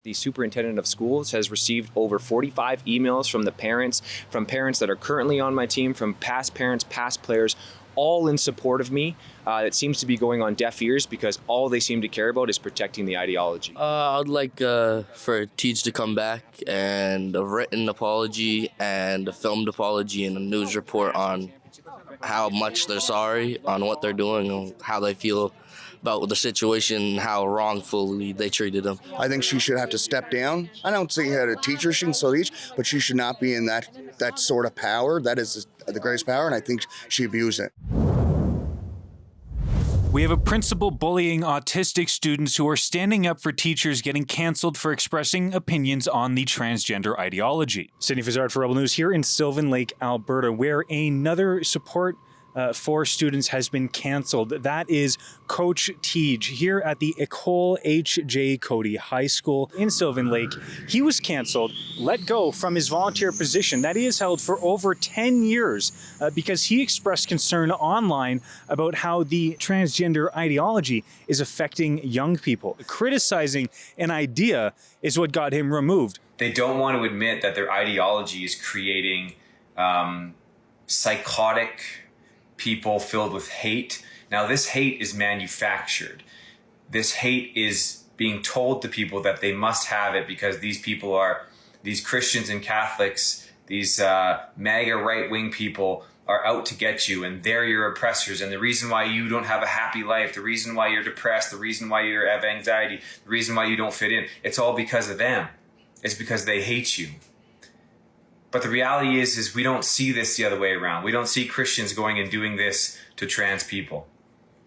The superintendent of schools has received over 45 emails from parents that are currently on my team, from past parents, past players, all in support of me. It seems to be going on deaf ears because all they seem to care about is protecting the ideology. I'd like for Teach to come back and a written apology and a filmed apology and a news report on how much they're sorry, on what they're doing, and how they feel about the situation, how wrongfully they treated them. I think she should have to step down. I don't think that a teacher she can still teach, but she should not be in that sort of power. That is the greatest power, and I think she abused it. We have a principal bullying autistic students who are standing up for teachers getting canceled for expressing opinions on the transgender ideology. Sydney Fizzard for Rebel News here in Sylvan Lake, Alberta, where another support for students has been canceled. That is Coach Tej here at the Ecole H.J. Cody High School in Sylvan Lake. He was canceled, let go from his volunteer position that he has held for over 10 years because he expressed concern online about how the transgender ideology is affecting young people. Criticizing an idea is what got him removed. They don't want to admit that their ideology is creating psychotic people filled with hate. Now, this hate is manufactured. This hate is being told to people that they must have it because these people are, these Christians and Catholics, these MAGA right-wing people are out to get you, and they're your oppressors, and the reason why you don't have a happy life, the reason why you're depressed, the reason why you have anxiety, the reason why you don't fit in, it's all because of them. It's because they hate you. But the reality is we don't see this the other way around. We don't see Christians going and doing this to trans people.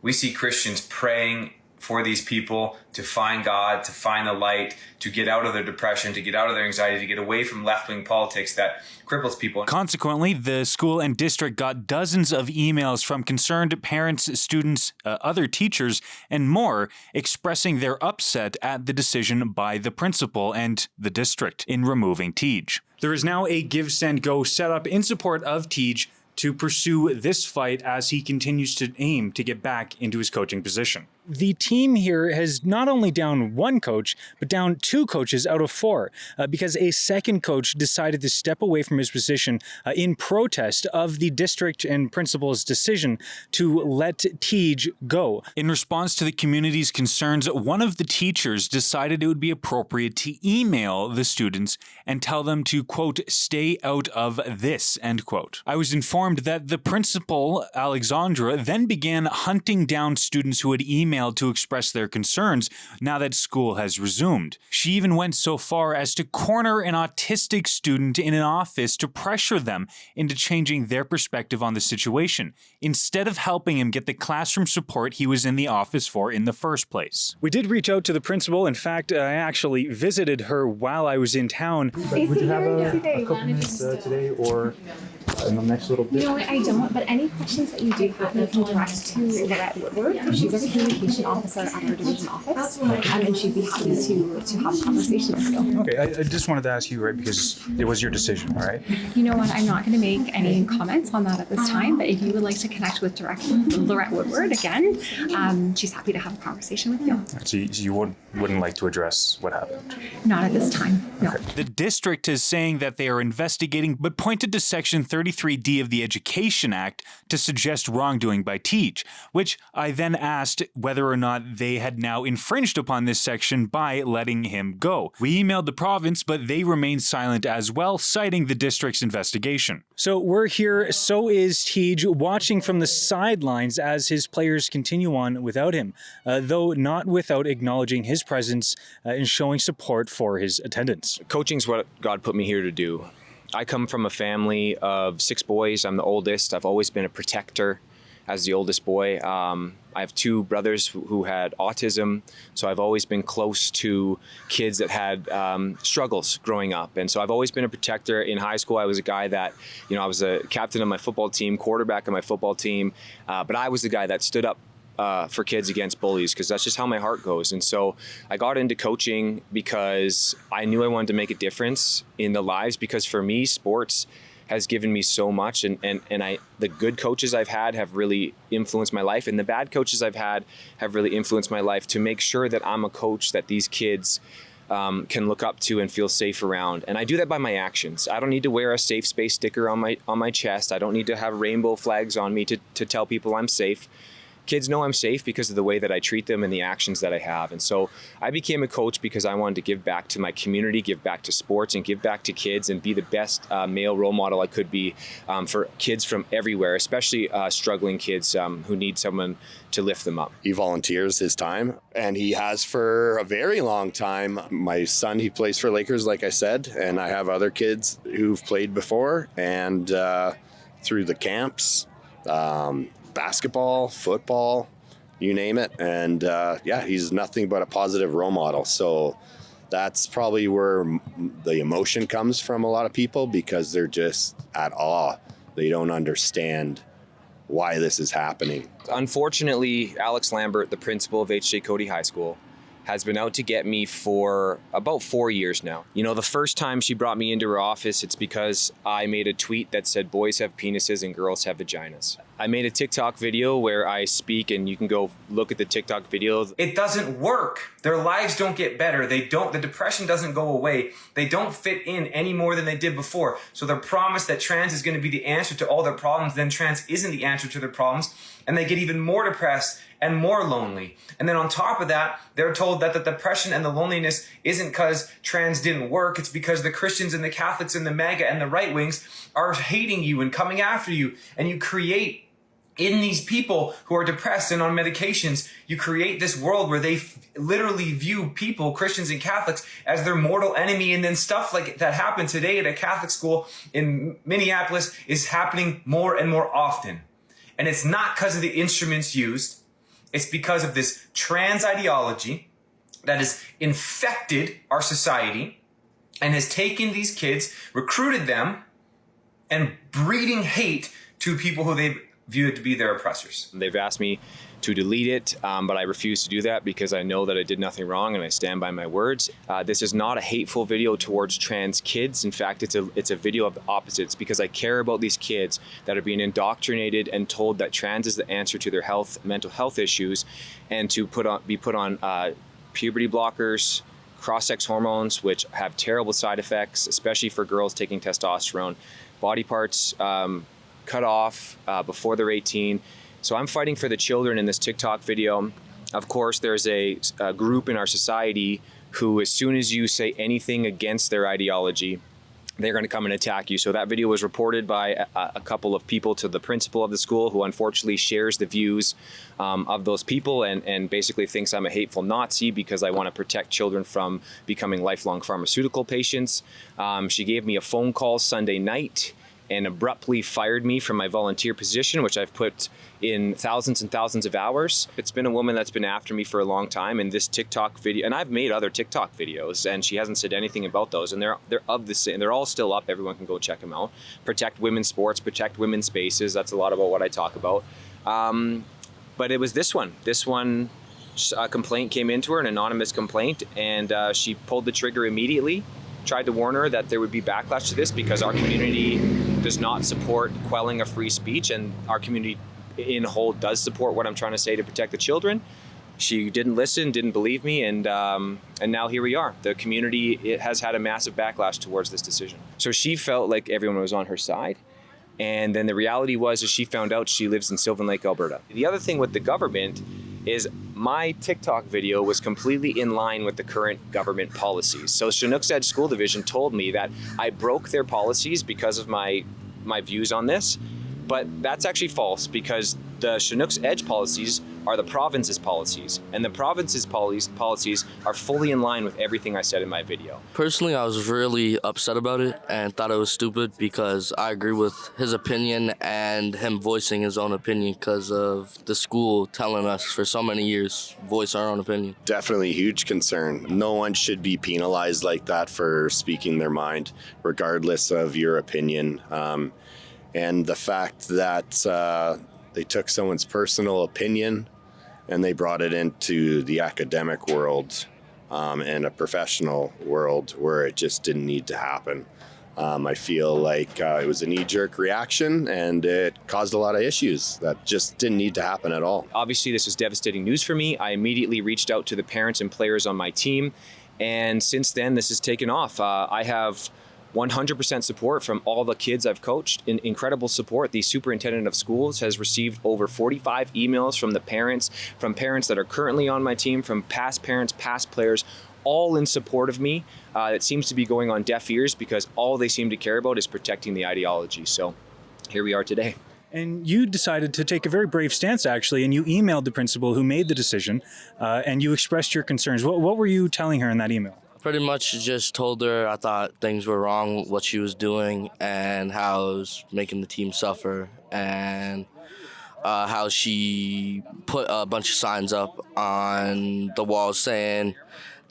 We see Christians praying for these people to find God, to find the light, to get out of their depression, to get out of their anxiety, to get away from left-wing politics that cripples people. Consequently, the school and district got dozens of emails from concerned parents, students, other teachers, and more expressing their upset at the decision by the principal and the district in removing Tej. There is now a Give, Send, Go set up in support of Tej to pursue this fight as he continues to aim to get back into his coaching position. The team here has not only down one coach, but down two coaches out of four, because a second coach decided to step away from his position in protest of the district and principal's decision to let Tej go. In response to the community's concerns, one of the teachers decided it would be appropriate to email the students and tell them to, quote, stay out of this, end quote. I was informed that the principal, Alexandra, then began hunting down students who had emailed to express their concerns now that school has resumed. She even went so far as to corner an autistic student in an office to pressure them into changing their perspective on the situation, instead of helping him get the classroom support he was in the office for in the first place. We did reach out to the principal. In fact, I actually visited her while I was in town. Would you have a couple minutes today or in the next little bit? No, I don't, but any questions that you do have, you can direct to Lorette Woodward. She's our communication officer at our division office, and she'd be happy to have a conversation with you. Okay, I just wanted to ask you, right, because it was your decision, all right? You know what, I'm not going to make any comments on that at this time, but if you would like to connect with Lorette Woodward again, she's happy to have a conversation with you. So you wouldn't like to address what happened? Not at this time, no. Okay. The district is saying that they are investigating, but pointed to Section 33D of the Education Act to suggest wrongdoing by Tej, which I then asked whether or not they had now infringed upon this section by letting him go. We emailed the province, but they remained silent as well, citing the district's investigation. So we're here, so is Tej, watching from the sidelines as his players continue on without him, though not without acknowledging his presence and showing support for his attendance. Coaching's what God put me here to do. I come from a family of 6 boys. I'm the oldest. I've always been a protector as the oldest boy. I have 2 brothers who had autism, so I've always been close to kids that had struggles growing up. And so I've always been a protector. In high school, I was a guy that, I was a captain of my football team, quarterback of my football team, but I was the guy that stood up for kids against bullies, because that's just how my heart goes. And so I got into coaching because I knew I wanted to make a difference in the lives, because for me, sports has given me so much, and the good coaches I've had have really influenced my life, and the bad coaches I've had have really influenced my life, to make sure that I'm a coach that these kids can look up to and feel safe around. And I do that by my actions. I don't need to wear a safe space sticker on my chest. I don't need to have rainbow flags on me to tell people I'm safe. Kids know I'm safe because of the way that I treat them and the actions that I have. And so I became a coach because I wanted to give back to my community, give back to sports, and give back to kids and be the best male role model I could be for kids from everywhere, especially struggling kids who need someone to lift them up. He volunteers his time, and he has for a very long time. My son, he plays for Lakers, like I said, and I have other kids who've played before, and through the camps, basketball, football, you name it. And he's nothing but a positive role model. So that's probably where the emotion comes from a lot of people, because they're just at awe. They don't understand why this is happening. Unfortunately, Alex Lambert, the principal of H.J. Cody High School, has been out to get me for about 4 years now. You know, the first time she brought me into her office, it's because I made a tweet that said boys have penises and girls have vaginas. I made a TikTok video where I speak, and you can go look at the TikTok video. It doesn't work. Their lives don't get better. The depression doesn't go away. They don't fit in any more than they did before. So they're promised that trans is going to be the answer to all their problems. Then trans isn't the answer to their problems. And they get even more depressed and more lonely. And then on top of that, they're told that the depression and the loneliness isn't because trans didn't work. It's because the Christians and the Catholics and the MAGA and the right wings are hating you and coming after you. And you create, in these people who are depressed and on medications, you create this world where they literally view people, Christians and Catholics, as their mortal enemy. And then stuff like that happened today at a Catholic school in Minneapolis is happening more and more often. And it's not because of the instruments used. It's because of this trans ideology that has infected our society and has taken these kids, recruited them, and breeding hate to people who they view to be their oppressors. They've asked me to delete it, but I refuse to do that because I know that I did nothing wrong and I stand by my words. This is not a hateful video towards trans kids. In fact, it's a video of the opposites, because I care about these kids that are being indoctrinated and told that trans is the answer to their mental health issues, and to be put on puberty blockers, cross-sex hormones, which have terrible side effects, especially for girls taking testosterone, body parts cut off before they're 18. So I'm fighting for the children in this TikTok video. Of course, there's a group in our society who, as soon as you say anything against their ideology, they're going to come and attack you. So that video was reported by a couple of people to the principal of the school, who unfortunately shares the views of those people and basically thinks I'm a hateful Nazi because I want to protect children from becoming lifelong pharmaceutical patients. She gave me a phone call Sunday night and abruptly fired me from my volunteer position, which I've put in thousands and thousands of hours. It's been a woman that's been after me for a long time, and this TikTok video, and I've made other TikTok videos, and she hasn't said anything about those, and they're of the same, they're all still up. Everyone can go check them out. Protect women's sports, protect women's spaces. That's a lot about what I talk about. But it was this one. A complaint came into her, an anonymous complaint, and she pulled the trigger immediately. Tried to warn her that there would be backlash to this because our community does not support quelling of free speech, and our community in whole does support what I'm trying to say to protect the children. She didn't listen, didn't believe me, and now here we are. The community has had a massive backlash towards this decision. So she felt like everyone was on her side, and then the reality was she found out she lives in Sylvan Lake, Alberta. The other thing with the government is my TikTok video was completely in line with the current government policies. So Chinook's Edge School Division told me that I broke their policies because of my views on this, but that's actually false, because the Chinook's Edge policies are the province's policies, and the province's policies are fully in line with everything I said in my video. Personally, I was really upset about it and thought it was stupid, because I agree with his opinion and him voicing his own opinion because of the school telling us for so many years, voice our own opinion. Definitely a huge concern. No one should be penalized like that for speaking their mind, regardless of your opinion. And the fact that they took someone's personal opinion and they brought it into the academic world and a professional world where it just didn't need to happen. I feel like it was a knee-jerk reaction, and it caused a lot of issues that just didn't need to happen at all. Obviously, this was devastating news for me. I immediately reached out to the parents and players on my team, And since then, this has taken off. I have 100% support from all the kids I've coached, incredible support. The superintendent of schools has received over 45 emails from parents that are currently on my team, from past parents, past players, all in support of me. It seems to be going on deaf ears because all they seem to care about is protecting the ideology. So here we are today. And you decided to take a very brave stance, actually, and you emailed the principal who made the decision, and you expressed your concerns. What were you telling her in that email? Pretty much just told her I thought things were wrong, what she was doing, and how it was making the team suffer, and how she put a bunch of signs up on the wall saying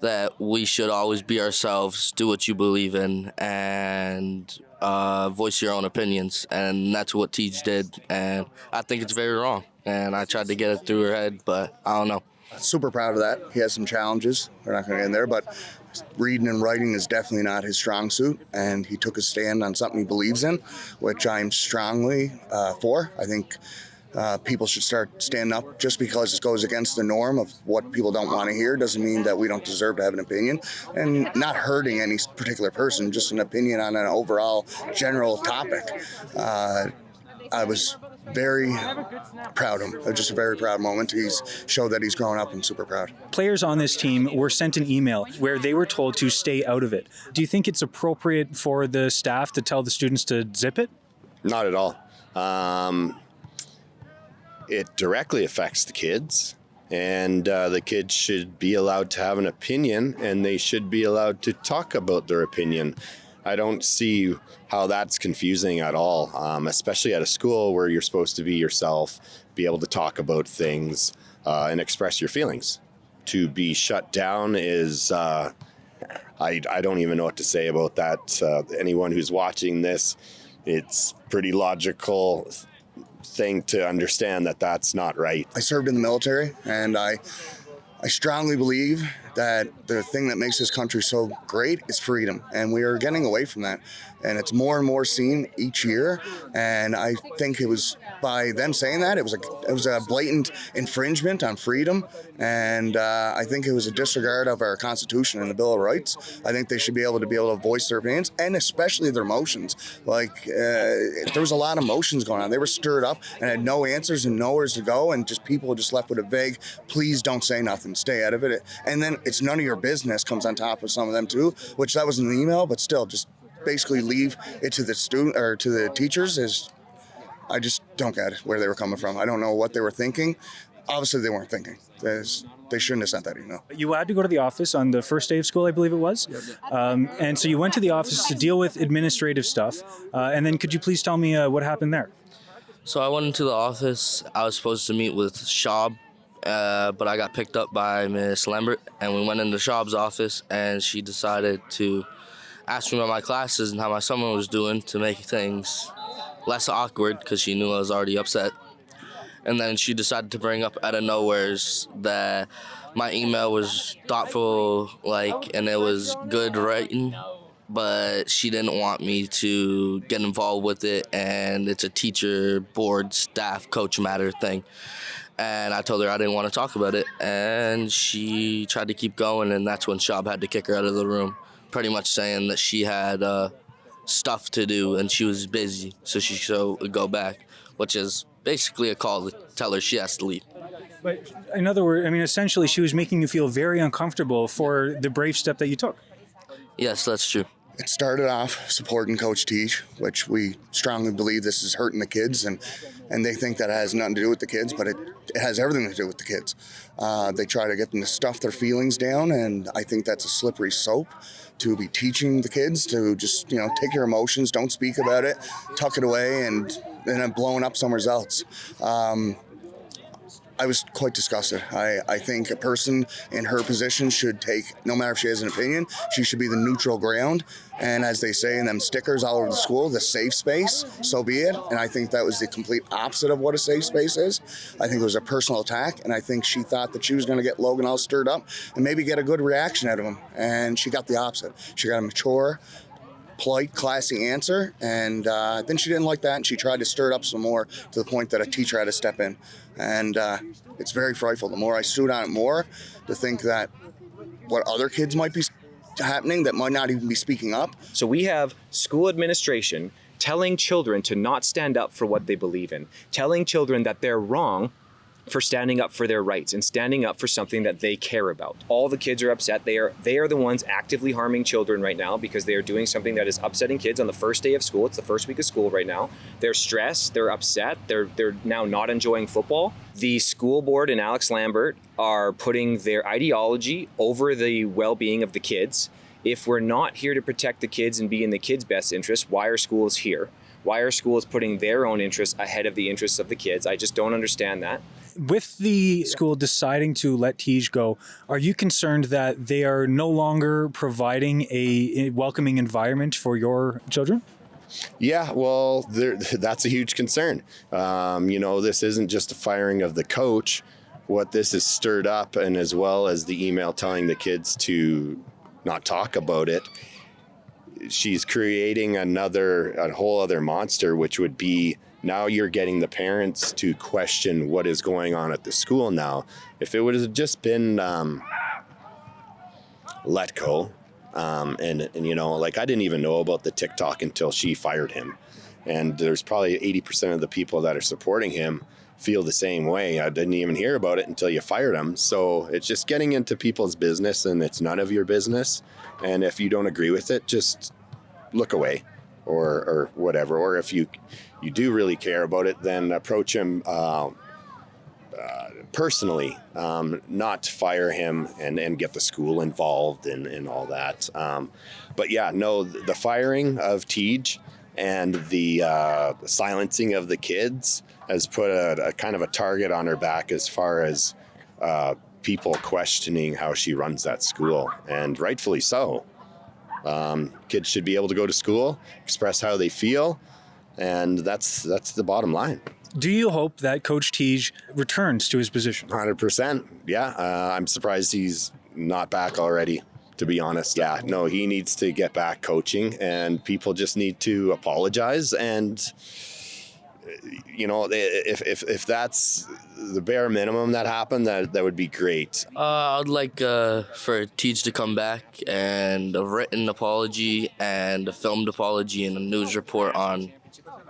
that we should always be ourselves, do what you believe in, and voice your own opinions. And that's what Teach did, and I think it's very wrong. And I tried to get it through her head, but I don't know. Super proud of that. He has some challenges. We're not going to get in there, but reading and writing is definitely not his strong suit, and he took a stand on something he believes in, which I'm strongly for. I think people should start standing up. Just because it goes against the norm of what people don't want to hear doesn't mean that we don't deserve to have an opinion, and not hurting any particular person, just an opinion on an overall general topic. I was very proud of him. It was just a very proud moment. He's showed that he's grown up, and super proud. Players on this team were sent an email where they were told to stay out of it. Do you think it's appropriate for the staff to tell the students to zip it? Not at all. It directly affects the kids, and the kids should be allowed to have an opinion, and they should be allowed to talk about their opinion. I don't see how that's confusing at all, especially at a school where you're supposed to be yourself, be able to talk about things and express your feelings. To be shut down is, I don't even know what to say about that. Anyone who's watching this, it's pretty logical thing to understand that that's not right. I served in the military, and I strongly believe that the thing that makes this country so great is freedom, and we are getting away from that, and it's more and more seen each year. And I think it was by them saying that it was a blatant infringement on freedom, and I think it was a disregard of our Constitution and the Bill of Rights. I think they should be able to voice their opinions, and especially their emotions. Like there was a lot of emotions going on. They were stirred up and had no answers and nowhere to go, and just people just left with a vague, please don't say nothing, stay out of it. And then it's none of your business comes on top of some of them too, which that was in the email, but still just basically leave it to the student or to the teachers. I just don't get where they were coming from. I don't know what they were thinking. Obviously they weren't thinking. They shouldn't have sent that email. You had to go to the office on the first day of school, I believe it was. And so you went to the office to deal with administrative stuff. And then could you please tell me what happened there? So I went into the office. I was supposed to meet with Schaub, but I got picked up by Miss Lambert, and we went into Schaub's office, and she decided to ask me about my classes and how my summer was doing to make things less awkward because she knew I was already upset. And then she decided to bring up out of nowheres that my email was thoughtful, and it was good writing, but she didn't want me to get involved with it, and it's a teacher, board, staff, coach matter thing. And I told her I didn't want to talk about it, and she tried to keep going, and that's when Schaub had to kick her out of the room, pretty much saying that she had stuff to do and she was busy, so she should go back, which is basically a call to tell her she has to leave. But in other words, essentially she was making you feel very uncomfortable for the brave step that you took. Yes, that's true. It started off supporting Coach Teach, which we strongly believe this is hurting the kids, and they think that has nothing to do with the kids, but it has everything to do with the kids. They try to get them to stuff their feelings down, and I think that's a slippery slope to be teaching the kids to just, take your emotions, don't speak about it, tuck it away, and then blowing up somewhere else. I was quite disgusted. I think a person in her position should take, no matter if she has an opinion, she should be the neutral ground. And as they say in them stickers all over the school, the safe space, so be it. And I think that was the complete opposite of what a safe space is. I think it was a personal attack, and I think she thought that she was going to get Logan all stirred up and maybe get a good reaction out of him. And she got the opposite. She got a mature, polite, classy answer, and then she didn't like that, and she tried to stir it up some more to the point that a teacher had to step in. And it's very frightful. The more I stewed on it more, to think that what other kids might be happening that might not even be speaking up. So we have school administration telling children to not stand up for what they believe in, telling children that they're wrong for standing up for their rights and standing up for something that they care about. All the kids are upset. They are the ones actively harming children right now because they are doing something that is upsetting kids on the first day of school. It's the first week of school right now. They're stressed, they're upset, they're now not enjoying football. The school board and Alex Lambert are putting their ideology over the well-being of the kids. If we're not here to protect the kids and be in the kids' best interest, why are schools here? Why are schools putting their own interests ahead of the interests of the kids? I just don't understand that. With the school deciding to let Tej go, are you concerned that they are no longer providing a welcoming environment for your children? Yeah, well, that's a huge concern. This isn't just a firing of the coach. What this has stirred up, and as well as the email telling the kids to not talk about it, she's creating a whole other monster, which would be now you're getting the parents to question what is going on at the school now. If it would have just been let go, I didn't even know about the TikTok until she fired him. And there's probably 80% of the people that are supporting him feel the same way. I didn't even hear about it until you fired him. So it's just getting into people's business, and it's none of your business. And if you don't agree with it, just look away or whatever. Or if you do really care about it, then approach him personally, not fire him and get the school involved and all that. But yeah, no, the firing of Tej and the silencing of the kids has put a kind of a target on her back as far as people questioning how she runs that school, and rightfully so. Kids should be able to go to school, express how they feel, and that's the bottom line. Do you hope that Coach Tej returns to his position? 100%. Yeah, I'm surprised he's not back already, to be honest. Yeah, no, he needs to get back coaching, and people just need to apologize. And if that's the bare minimum that happened, that would be great. I'd like for Tej to come back and a written apology and a filmed apology and a news report on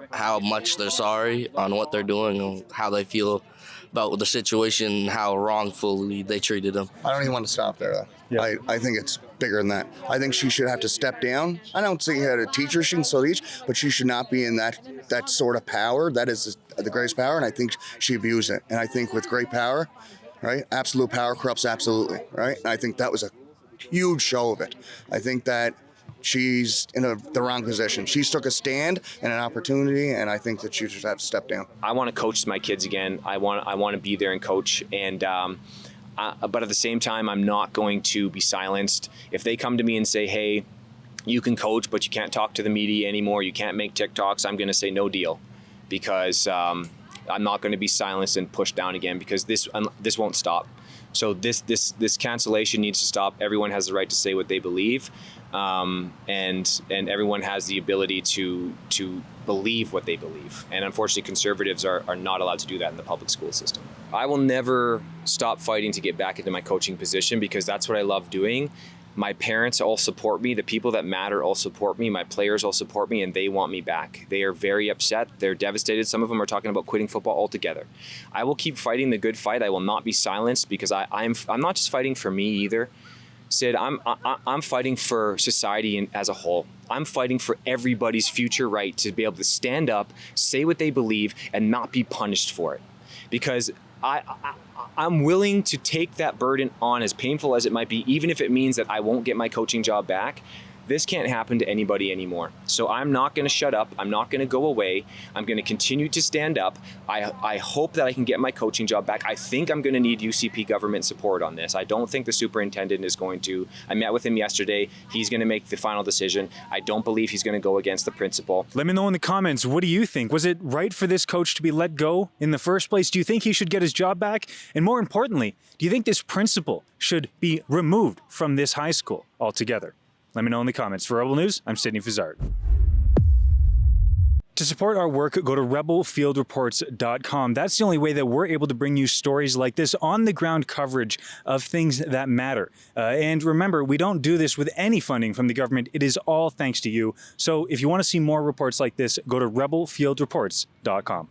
how much they're sorry, on what they're doing, and how they feel about the situation, how wrongfully they treated them. I don't even want to stop there, though. Yeah. I think it's bigger than that. I think she should have to step down. I don't see her as a teacher, she can still teach, but she should not be in that sort of power. That is the greatest power, and I think she abused it. And I think with great power, right, absolute power corrupts absolutely, right? And I think that was a huge show of it. I think that she's in the wrong position. She's took a stand and an opportunity, and I think that she should have to step down. I want to coach my kids again. I want to be there and coach, and but at the same time, I'm not going to be silenced. If they come to me and say, hey, you can coach, but you can't talk to the media anymore, you can't make TikToks, I'm going to say no deal, because I'm not going to be silenced and pushed down again, because this won't stop. So this cancellation needs to stop. Everyone has the right to say what they believe, and everyone has the ability to believe what they believe. And unfortunately, conservatives are not allowed to do that in the public school system. I will never stop fighting to get back into my coaching position, because that's what I love doing. My parents all support me. The people that matter all support me. My players all support me, and they want me back. They are very upset. They're devastated. Some of them are talking about quitting football altogether. I will keep fighting the good fight. I will not be silenced, because I'm not just fighting for me either. Sid, I'm fighting for society as a whole. I'm fighting for everybody's future right to be able to stand up, say what they believe, and not be punished for it. Because I'm willing to take that burden on, as painful as it might be, even if it means that I won't get my coaching job back. This can't happen to anybody anymore. So I'm not going to shut up. I'm not going to go away. I'm going to continue to stand up. I hope that I can get my coaching job back. I think I'm going to need UCP government support on this. I don't think the superintendent is going to. I met with him yesterday. He's going to make the final decision. I don't believe he's going to go against the principal. Let me know in the comments, what do you think? Was it right for this coach to be let go in the first place? Do you think he should get his job back? And more importantly, do you think this principal should be removed from this high school altogether? Let me know in the comments. For Rebel News, I'm Sidney Fizzard. To support our work, go to rebelfieldreports.com. That's the only way that we're able to bring you stories like this, on-the-ground coverage of things that matter. And remember, we don't do this with any funding from the government. It is all thanks to you. So if you want to see more reports like this, go to rebelfieldreports.com.